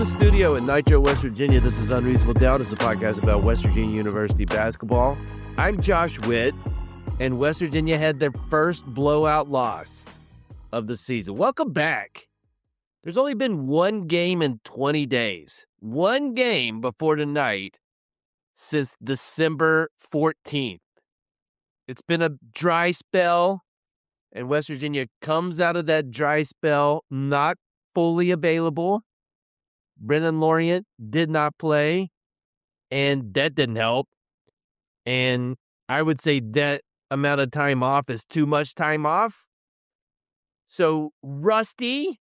the studio in Nitro, West Virginia. This is Unreasonable Doubt. It's a podcast about West Virginia University basketball. I'm Josh Witt, and West Virginia had their first blowout loss of the season. Welcome back. There's only been one game in 20 days. One game before tonight since December 14th. It's been a dry spell, and West Virginia comes out of that dry spell not fully available. Brennan Lorient did not play, and that didn't help. And I would say that amount of time off is too much time off. So Rusty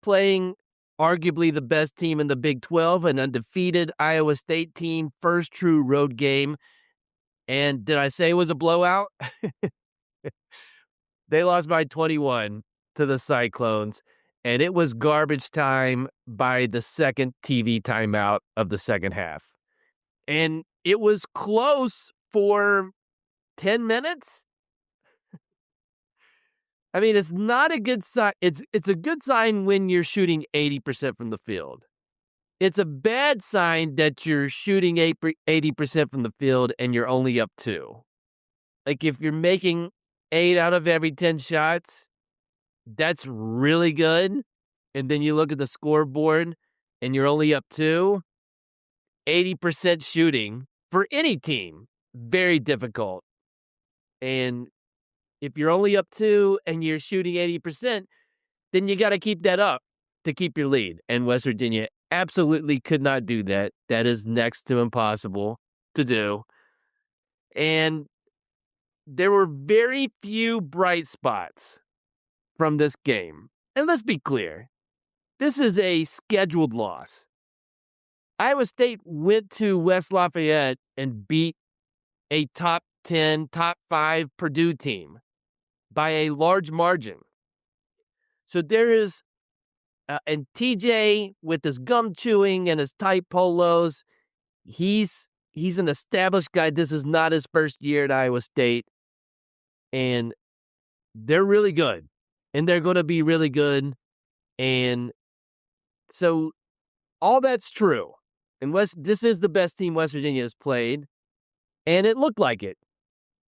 playing arguably the best team in the Big 12, an undefeated Iowa State team, first true road game. And did I say it was a blowout? They lost by 21 to the Cyclones, and it was garbage time by the second TV timeout of the second half. And it was close for 10 minutes. I mean, it's not a good sign. It's a good sign when you're shooting 80% from the field. It's a bad sign that you're shooting 80% from the field and you're only up 2. Like if you're making 8 out of every 10 shots, that's really good. And then you look at the scoreboard and you're only up 2. 80% shooting for any team, very difficult. And if you're only up 2 and you're shooting 80%, then you got to keep that up to keep your lead. And West Virginia absolutely could not do that. That is next to impossible to do. And there were very few bright spots from this game. And let's be clear, this is a scheduled loss. Iowa State went to West Lafayette and beat a top 10, top 5 Purdue team by a large margin. So there is, and TJ with his gum chewing and his tight polos, he's an established guy. This is not his first year at Iowa State. And they're really good. And they're going to be really good. And so all that's true. And this is the best team West Virginia has played. And it looked like it.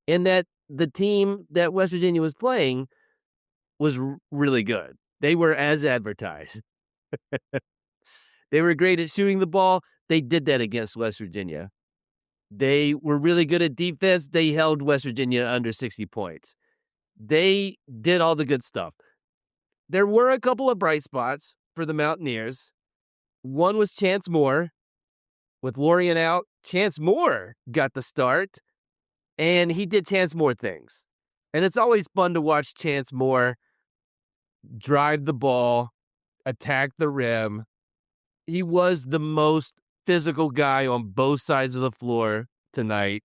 In that the team that West Virginia was playing was really good. They were as advertised. They were great at shooting the ball. They did that against West Virginia. They were really good at defense. They held West Virginia under 60 points. They did all the good stuff. There were a couple of bright spots for the Mountaineers. One was Chance Moore. With Lorient out, Chance Moore got the start, and he did Chance Moore things. And it's always fun to watch Chance Moore drive the ball, attack the rim. He was the most physical guy on both sides of the floor tonight.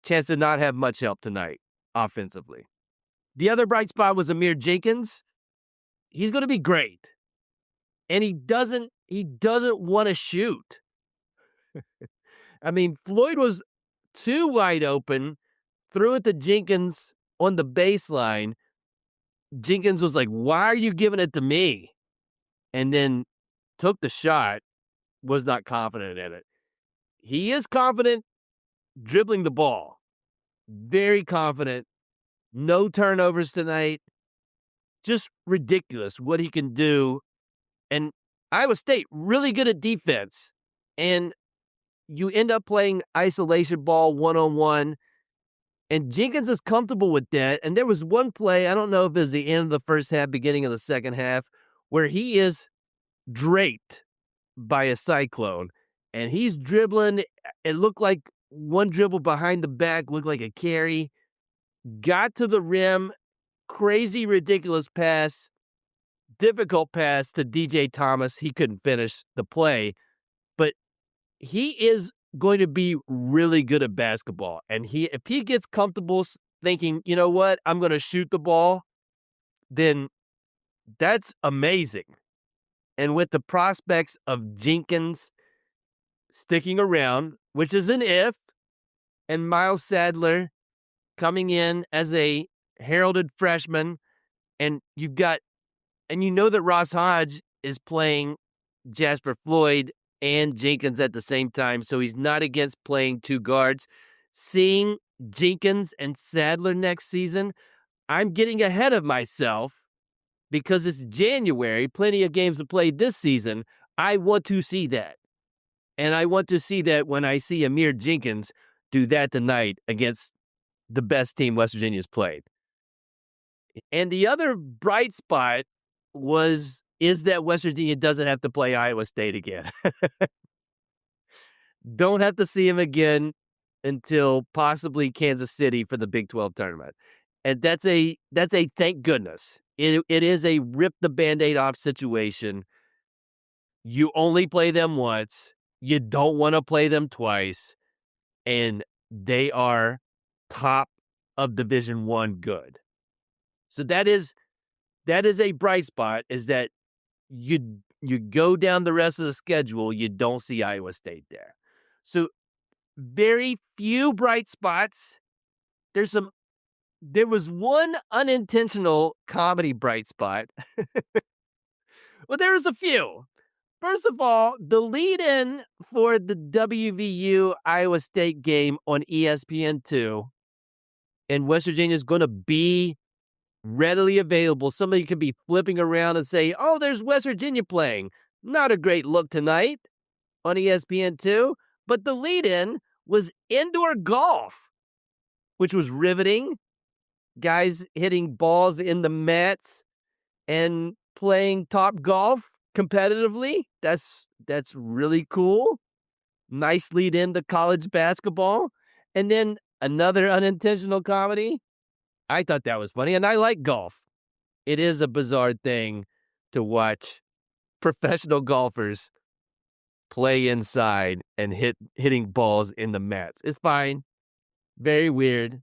Chance did not have much help tonight offensively. The other bright spot was Amir Jenkins. He's going to be great. And he doesn't want to shoot. I mean, Floyd was too wide open, threw it to Jenkins on the baseline. Jenkins was like, "Why are you giving it to me?" And then took the shot, was not confident in it. He is confident dribbling the ball. Very confident. No turnovers tonight. Just ridiculous what he can do. And Iowa State, really good at defense. And you end up playing isolation ball one-on-one. And Jenkins is comfortable with that. And there was one play, I don't know if it was the end of the first half, beginning of the second half, where he is draped by a Cyclone. And he's dribbling. It looked like one dribble behind the back, looked like a carry. Got to the rim. Crazy, ridiculous pass. Difficult pass to DJ Thomas. He couldn't finish the play. But he is going to be really good at basketball. And if he gets comfortable thinking, you know what, I'm going to shoot the ball, then that's amazing. And with the prospects of Jenkins sticking around, which is an if, and Miles Sadler coming in as a heralded freshman, and you know that Ross Hodge is playing Jasper Floyd and Jenkins at the same time, so he's not against playing two guards. Seeing Jenkins and Sadler next season, I'm getting ahead of myself because it's January, plenty of games to play this season. I want to see that. And I want to see that when I see Amir Jenkins do that tonight against the best team West Virginia's played. And the other bright spot is that West Virginia doesn't have to play Iowa State again. Don't have to see him again until possibly Kansas City for the Big 12 tournament. And that's a thank goodness. It is a rip the Band-Aid off situation. You only play them once. You don't want to play them twice. And they are top of Division I good. So that is a bright spot, is that you go down the rest of the schedule, you don't see Iowa State there. So very few bright spots. There was one unintentional comedy bright spot. Well, there was a few. First of all, the lead-in for the WVU Iowa State game on ESPN2, and West Virginia is going to be readily available. Somebody could be flipping around and say, oh, there's West Virginia playing. Not a great look tonight on ESPN2, but the lead-in was indoor golf, which was riveting. Guys hitting balls in the mats and playing top golf competitively. That's really cool. Nice lead into college basketball. And then another unintentional comedy. I thought that was funny, and I like golf. It is a bizarre thing to watch professional golfers play inside and hitting balls in the mats. It's fine. Very weird.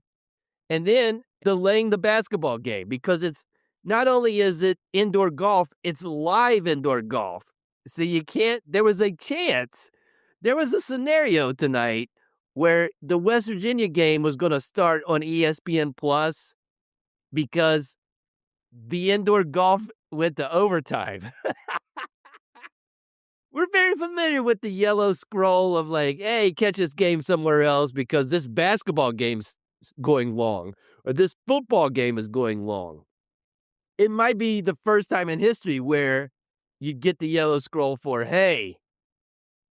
And then delaying the basketball game, because it's not only is it indoor golf, it's live indoor golf. So there was a scenario tonight where the West Virginia game was going to start on ESPN Plus because the indoor golf went to overtime. We're very familiar with the yellow scroll of like, hey, catch this game somewhere else because this basketball game's going long, or this football game is going long. It might be the first time in history where you get the yellow scroll for, hey,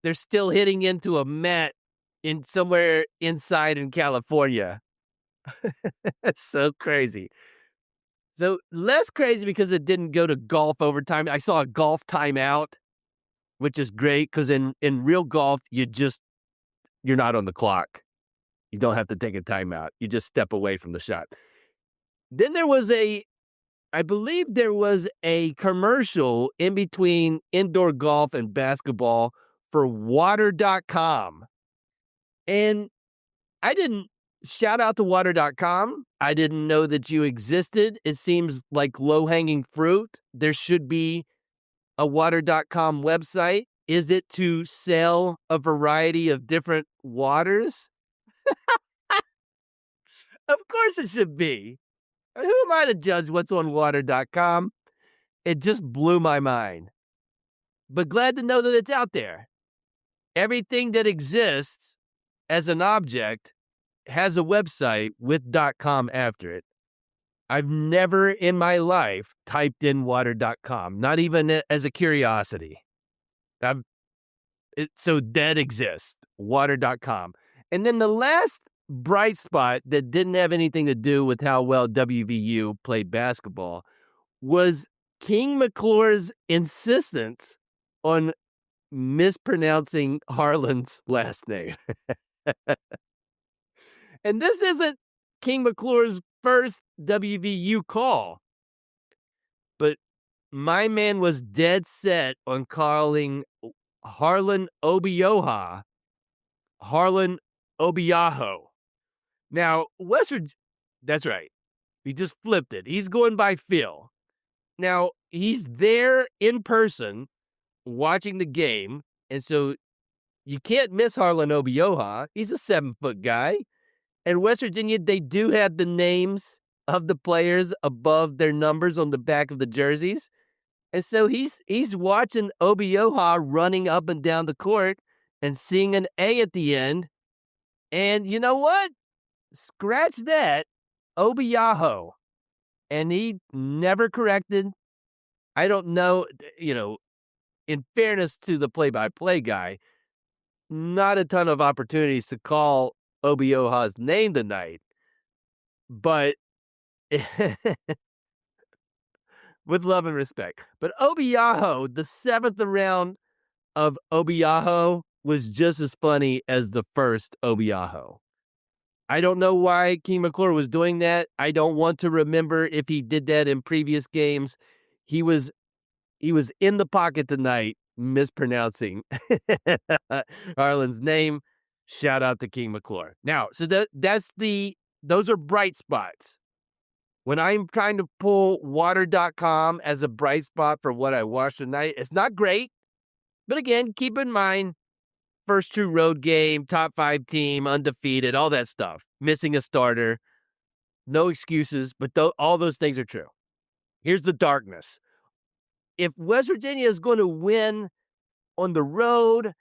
they're still hitting into a mat in somewhere inside in California. That's so crazy. So less crazy because it didn't go to golf overtime. I saw a golf timeout, which is great because in real golf, you're not on the clock. You don't have to take a timeout. You just step away from the shot. Then I believe there was a commercial in between indoor golf and basketball for water.com. And I didn't shout out to water.com. I didn't know that you existed. It seems like low-hanging fruit. There should be a water.com website. Is it to sell a variety of different waters? Of course it should be. Who am I to judge what's on water.com? It just blew my mind. But glad to know that it's out there. Everything that exists as an object has a website with .com after it. I've never in my life typed in water.com, not even as a curiosity. So that exists, water.com. And then the last bright spot that didn't have anything to do with how well WVU played basketball was King McClure's insistence on mispronouncing Harlan's last name. And this isn't King McClure's first WVU call, but my man was dead set on calling Harlan Obioha Harlan Obiaho. Now, that's right. He just flipped it. He's going by Phil. Now, he's there in person watching the game, and so you can't miss Harlan Obioha. He's a 7-foot guy. And West Virginia, they do have the names of the players above their numbers on the back of the jerseys. And so he's watching Obioha running up and down the court and seeing an A at the end. And you know what? Scratch that. Obiaho. And he never corrected. I don't know, in fairness to the play-by-play guy, not a ton of opportunities to call Obioha's name tonight, but with love and respect. But Obiaho, the seventh round of Obiaho was just as funny as the first Obiaho. I don't know why King McClure was doing that. I don't want to remember if he did that in previous games. He was in the pocket tonight, mispronouncing Harlan's name. Shout out to King McClure. Now, so those are bright spots. When I'm trying to pull water.com as a bright spot for what I watched tonight, it's not great. But again, keep in mind, first true road game, top 5 team, undefeated, all that stuff. Missing a starter. No excuses, but all those things are true. Here's the darkness. If West Virginia is going to win on the road,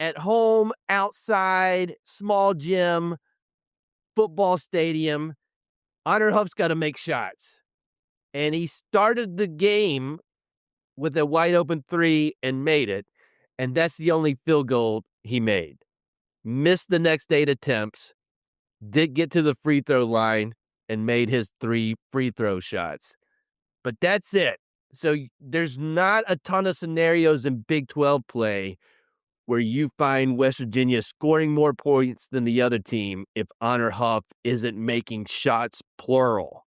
at home, outside, small gym, football stadium, Honor Huff's got to make shots. And he started the game with a wide open 3 and made it. And that's the only field goal he made. Missed the next 8 attempts, did get to the free throw line and made his 3 free throw shots. But that's it. So there's not a ton of scenarios in Big 12 play where you find West Virginia scoring more points than the other team if Honor Huff isn't making shots, plural.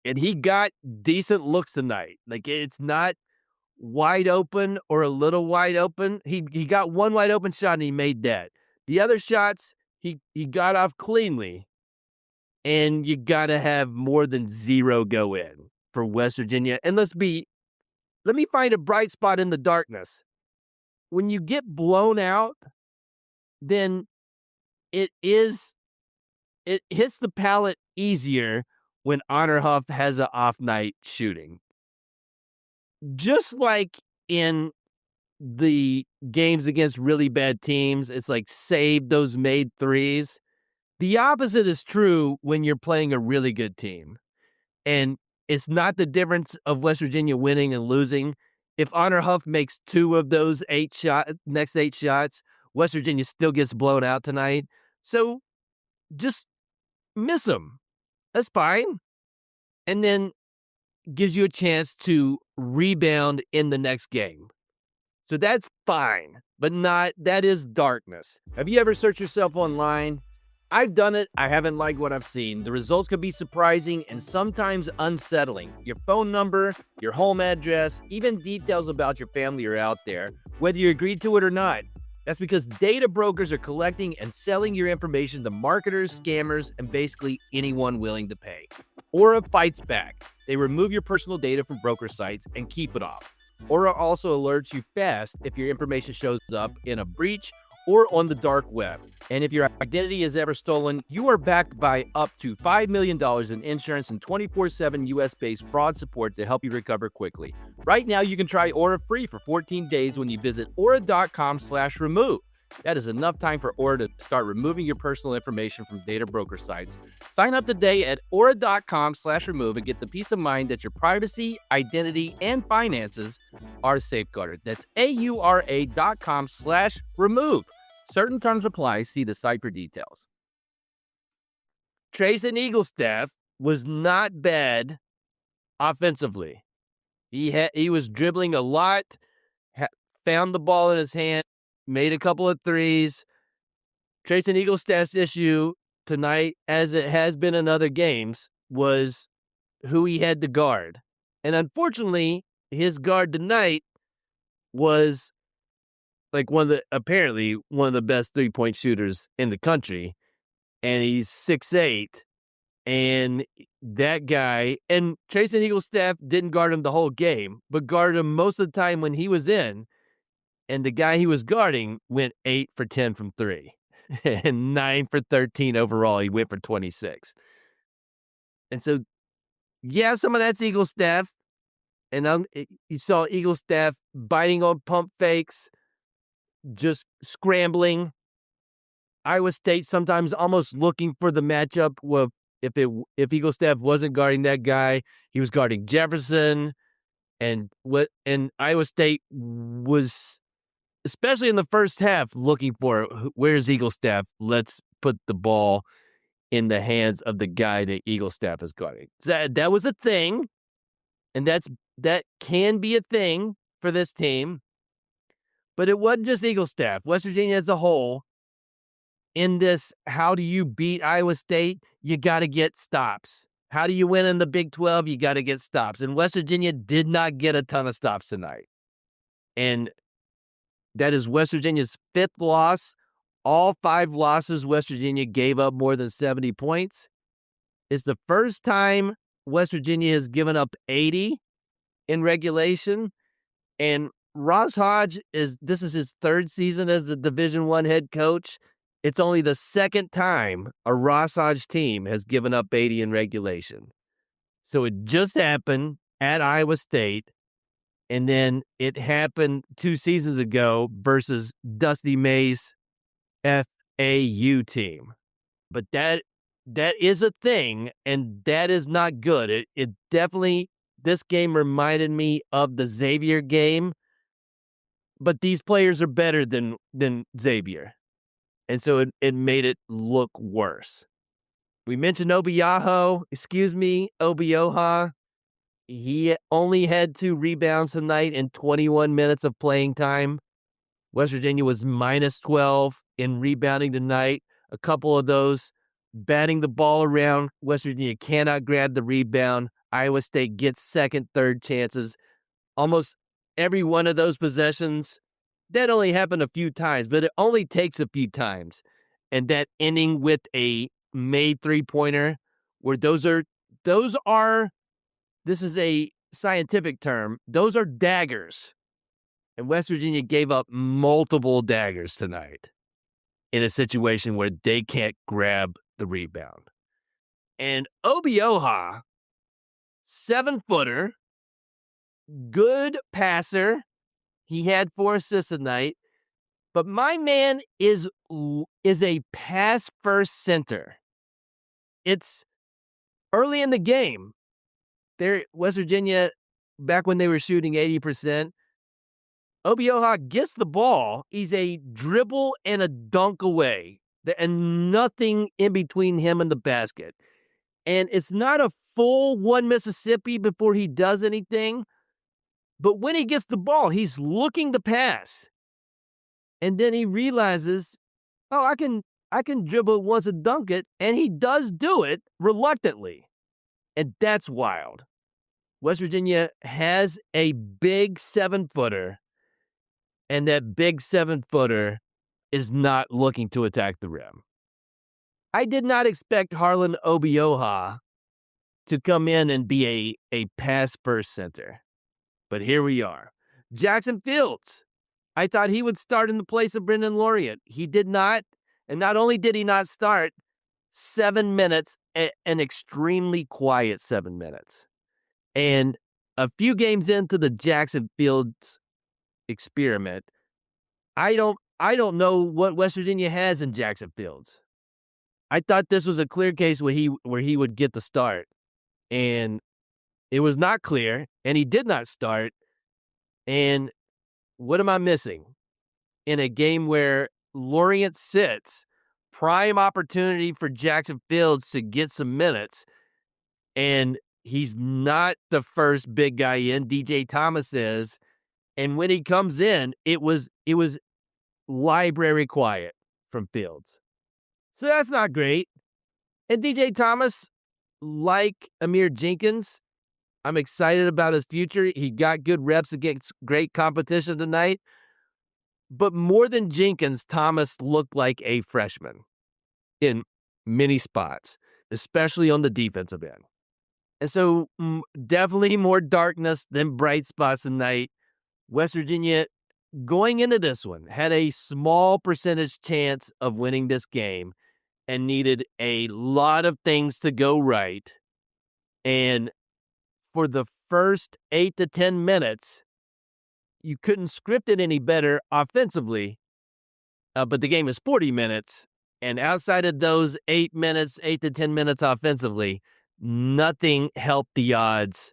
And he got decent looks tonight. Like, it's not wide open or a little wide open. He got one wide open shot and he made that. The other shots, he got off cleanly. And you got to have more than 0 go in for West Virginia. And let me find a bright spot in the darkness. When you get blown out, then it hits the palate easier when Honor Huff has an off night shooting. Just like in the games against really bad teams, it's like save those made threes. The opposite is true when you're playing a really good team. And it's not the difference of West Virginia winning and losing. If Honor Huff makes 2 of those next 8 shots, West Virginia still gets blown out tonight. So just miss them. That's fine. And then gives you a chance to rebound in the next game. So that's fine, but that is darkness. Have you ever searched yourself online? I've done it. I haven't liked what I've seen. The results could be surprising and sometimes unsettling. Your phone number, your home address, even details about your family are out there, whether you agreed to it or not. That's because data brokers are collecting and selling your information to marketers, scammers, and basically anyone willing to pay. Aura fights back. They remove your personal data from broker sites and keep it off. Aura also alerts you fast if your information shows up in a breach or on the dark web. And if your identity is ever stolen, you are backed by up to $5 million in insurance and 24/7 US-based fraud support to help you recover quickly. Right now, you can try Aura free for 14 days when you visit aura.com/remove. That is enough time for Aura to start removing your personal information from data broker sites. Sign up today at aura.com/remove and get the peace of mind that your privacy, identity, and finances are safeguarded. That's aura.com/remove. Certain terms apply. See the site for details. Trayson Eaglestaff was not bad offensively. He was dribbling a lot, found the ball in his hand, made a couple of threes. Trayson Eaglestaff's issue tonight, as it has been in other games, was who he had to guard. And unfortunately, his guard tonight was like apparently one of the best 3-point shooters in the country. And he's 6'8". And that guy, and Trayson Eaglestaff didn't guard him the whole game, but guarded him most of the time when he was in. And the guy he was guarding went 8 for 10 from 3 and 9 for 13 overall. He went for 26. And so, yeah, some of that's Eaglestaff. and you saw Eagle staff biting on pump fakes, just scrambling. Iowa State sometimes almost looking for the matchup. Well, if Eagle staff wasn't guarding that guy, he was guarding Jefferson, and Iowa State was, especially in the first half, looking for where's Eagle staff. Let's put the ball in the hands of the guy that Eagle staff is guarding. That was a thing, and that can be a thing for this team. But it wasn't just Eagle staff. West Virginia as a whole, in this, how do you beat Iowa State? You got to get stops. How do you win in the Big 12? You got to get stops. And West Virginia did not get a ton of stops tonight. And that is West Virginia's 5th loss. All 5 losses, West Virginia gave up more than 70 points. It's the first time West Virginia has given up 80 in regulation. And Ross Hodge this is his 3rd season as the Division I head coach. It's only the 2nd time a Ross Hodge team has given up 80 in regulation. So it just happened at Iowa State, and then it happened 2 seasons ago versus Dusty May's FAU team. But that is a thing, and that is not good. It definitely, this game reminded me of the Xavier game, but these players are better than Xavier. And so it made it look worse. We mentioned Obioha. He only had 2 rebounds tonight in 21 minutes of playing time. West Virginia was minus 12 in rebounding tonight. A couple of those batting the ball around. West Virginia cannot grab the rebound. Iowa State gets second, third chances. Almost every one of those possessions, that only happened a few times, but it only takes a few times. And that ending with a made 3-pointer, where those are, this is a scientific term, those are daggers. And West Virginia gave up multiple daggers tonight in a situation where they can't grab the rebound. And Obioha, 7-footer, good passer. He had 4 assists tonight, but my man is a pass-first center. It's early in the game. West Virginia, back when they were shooting 80%, Obioha gets the ball. He's a dribble and a dunk away, and nothing in between him and the basket. And it's not a full 1 Mississippi before he does anything. But when he gets the ball, he's looking to pass. And then he realizes, oh, I can dribble once and dunk it. And he does do it reluctantly. And that's wild. West Virginia has a big 7-footer. And that big 7-footer is not looking to attack the rim. I did not expect Harlan Obioha to come in and be a pass-first center. But here we are. Jackson Fields. I thought he would start in the place of Brendan Laurier. He did not. And not only did he not start, 7 minutes, an extremely quiet 7 minutes. And a few games into the Jackson Fields experiment, I don't know what West Virginia has in Jackson Fields. I thought this was a clear case where he would get the start. And it was not clear, and he did not start. And what am I missing? In a game where Laurier sits, prime opportunity for Jackson Fields to get some minutes, and he's not the first big guy in. DJ Thomas is, and when he comes in, it was library quiet from Fields. So that's not great. And DJ Thomas, like Amir Jenkins, I'm excited about his future. He got good reps against great competition tonight. But more than Jenkins, Thomas looked like a freshman in many spots, especially on the defensive end. And so definitely more darkness than bright spots tonight. West Virginia, going into this one, had a small percentage chance of winning this game and needed a lot of things to go right. And for the first 8 to 10 minutes, you couldn't script it any better offensively, but the game is 40 minutes, and outside of those 8 to 10 minutes offensively, nothing helped the odds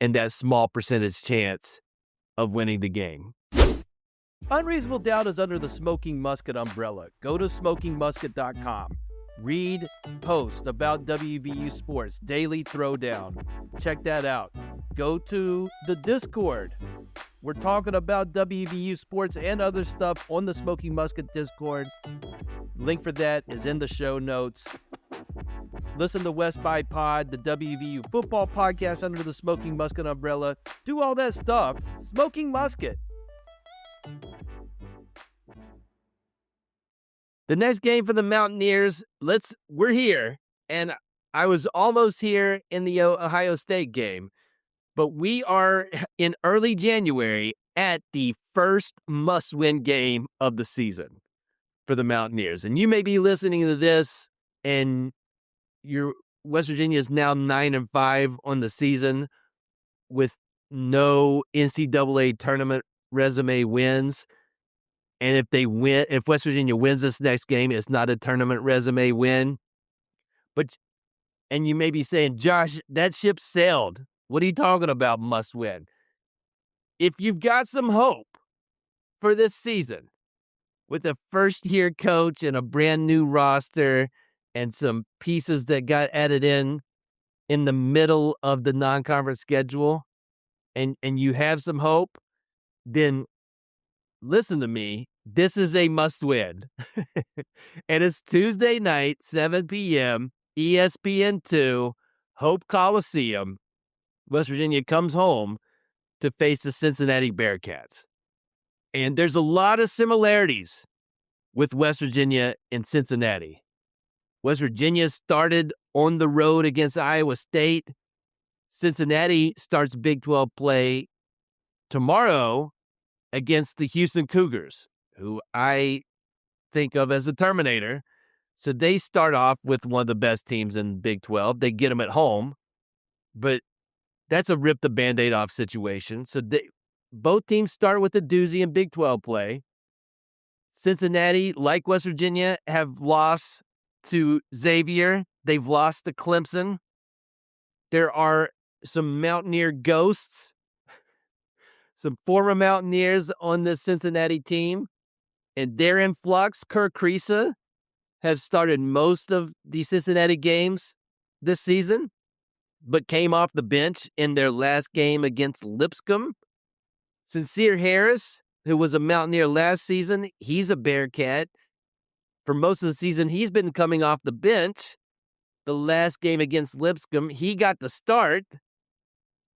and that small percentage chance of winning the game. Unreasonable Doubt is under the Smoking Musket umbrella. Go to smokingmusket.com. Read posts about WVU sports, Daily Throwdown. Check that out. Go to the Discord. We're talking about WVU sports and other stuff on the Smoking Musket Discord. Link for that is in the show notes. Listen to West by Pod, the WVU football podcast under the Smoking Musket umbrella. Do all that stuff. Smoking Musket. The next game for the Mountaineers, we're here, and I was almost here in the Ohio State game, but we are in early January at the first must-win game of the season for the Mountaineers. And you may be listening to this, and your West Virginia is now 9-5 on the season with no NCAA tournament resume wins. And if West Virginia wins this next game, it's not a tournament resume win. And you may be saying, Josh, that ship sailed. What are you talking about, must win? If you've got some hope for this season with a first-year coach and a brand-new roster and some pieces that got added in the middle of the non-conference schedule, and you have some hope, then listen to me. This is a must-win. And it's Tuesday night, 7 p.m., ESPN2, Hope Coliseum. West Virginia comes home to face the Cincinnati Bearcats. And there's a lot of similarities with West Virginia and Cincinnati. West Virginia started on the road against Iowa State. Cincinnati starts Big 12 play tomorrow against the Houston Cougars, who I think of as a Terminator. So they start off with one of the best teams in Big 12. They get them at home, but that's a rip the Band-Aid off situation. So both teams start with a doozy in Big 12 play. Cincinnati, like West Virginia, have lost to Xavier. They've lost to Clemson. There are some Mountaineer ghosts, some former Mountaineers on this Cincinnati team, and they're in flux. Kirk Kriisa have started most of the Cincinnati games this season, but came off the bench in their last game against Lipscomb. Sincere Harris, who was a Mountaineer last season, he's a Bearcat. For most of the season, he's been coming off the bench. The last game against Lipscomb, he got the start.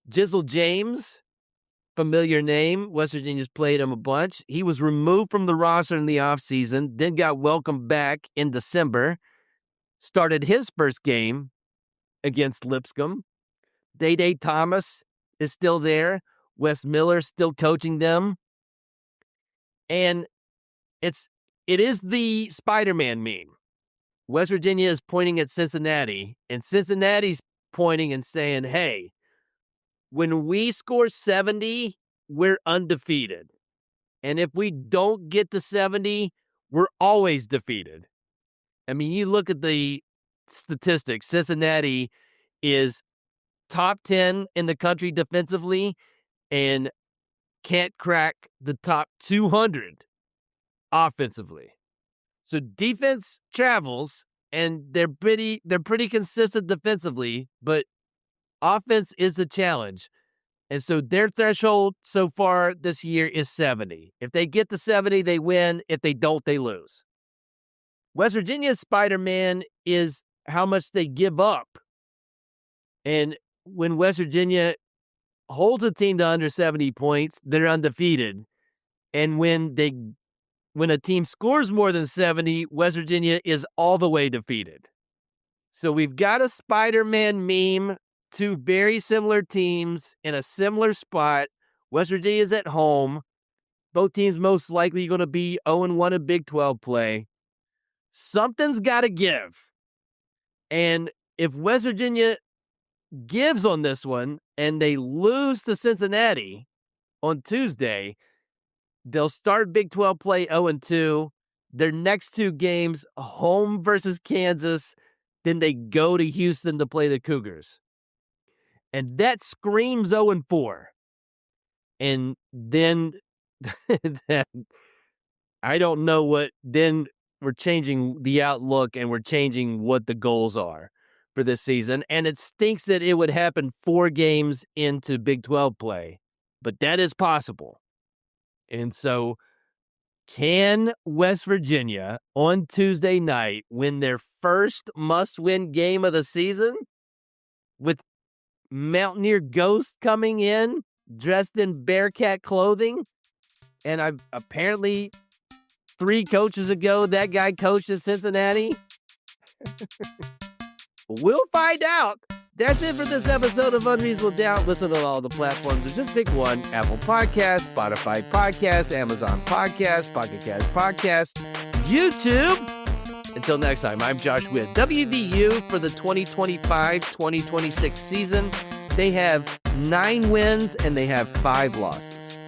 Jizzle James, familiar name. West Virginia's played him a bunch. He was removed from the roster in the offseason, then got welcomed back in December. Started his first game against Lipscomb. Day Thomas is still there. Wes Miller still coaching them. And it is the Spider-Man meme. West Virginia is pointing at Cincinnati, and Cincinnati's pointing and saying, hey, when we score 70, we're undefeated. And if we don't get to 70, we're always defeated. I mean, you look at the statistics. Cincinnati is top 10 in the country defensively and can't crack the top 200 offensively. So defense travels, and they're pretty consistent defensively, but offense is the challenge. And so their threshold so far this year is 70. If they get to 70, they win. If they don't, they lose. West Virginia's Spider-Man is how much they give up. And when West Virginia holds a team to under 70 points, they're undefeated. And when a team scores more than 70, West Virginia is all the way defeated. So we've got a Spider-Man meme, two very similar teams in a similar spot. West Virginia is at home. Both teams most likely going to be 0-1 in Big 12 play. Something's got to give. And if West Virginia gives on this one and they lose to Cincinnati on Tuesday, they'll start Big 12 play 0-2. Their next two games, home versus Kansas, then they go to Houston to play the Cougars. And that screams 0-4. And then I don't know what, then we're changing the outlook and we're changing what the goals are for this season. And it stinks that it would happen 4 games into Big 12 play, but that is possible. And so can West Virginia on Tuesday night win their first must-win game of the season with Mountaineer Ghost coming in dressed in Bearcat clothing? And apparently 3 coaches ago, that guy coached at Cincinnati. We'll find out. That's it for this episode of Unreasonable Doubt. Listen on all the platforms, or just pick one: Apple Podcasts, Spotify Podcasts, Amazon Podcasts, Pocket Cast Podcasts, YouTube. Until next time, I'm Josh Witt. WVU for the 2025-2026 season. They have 9 wins and they have 5 losses.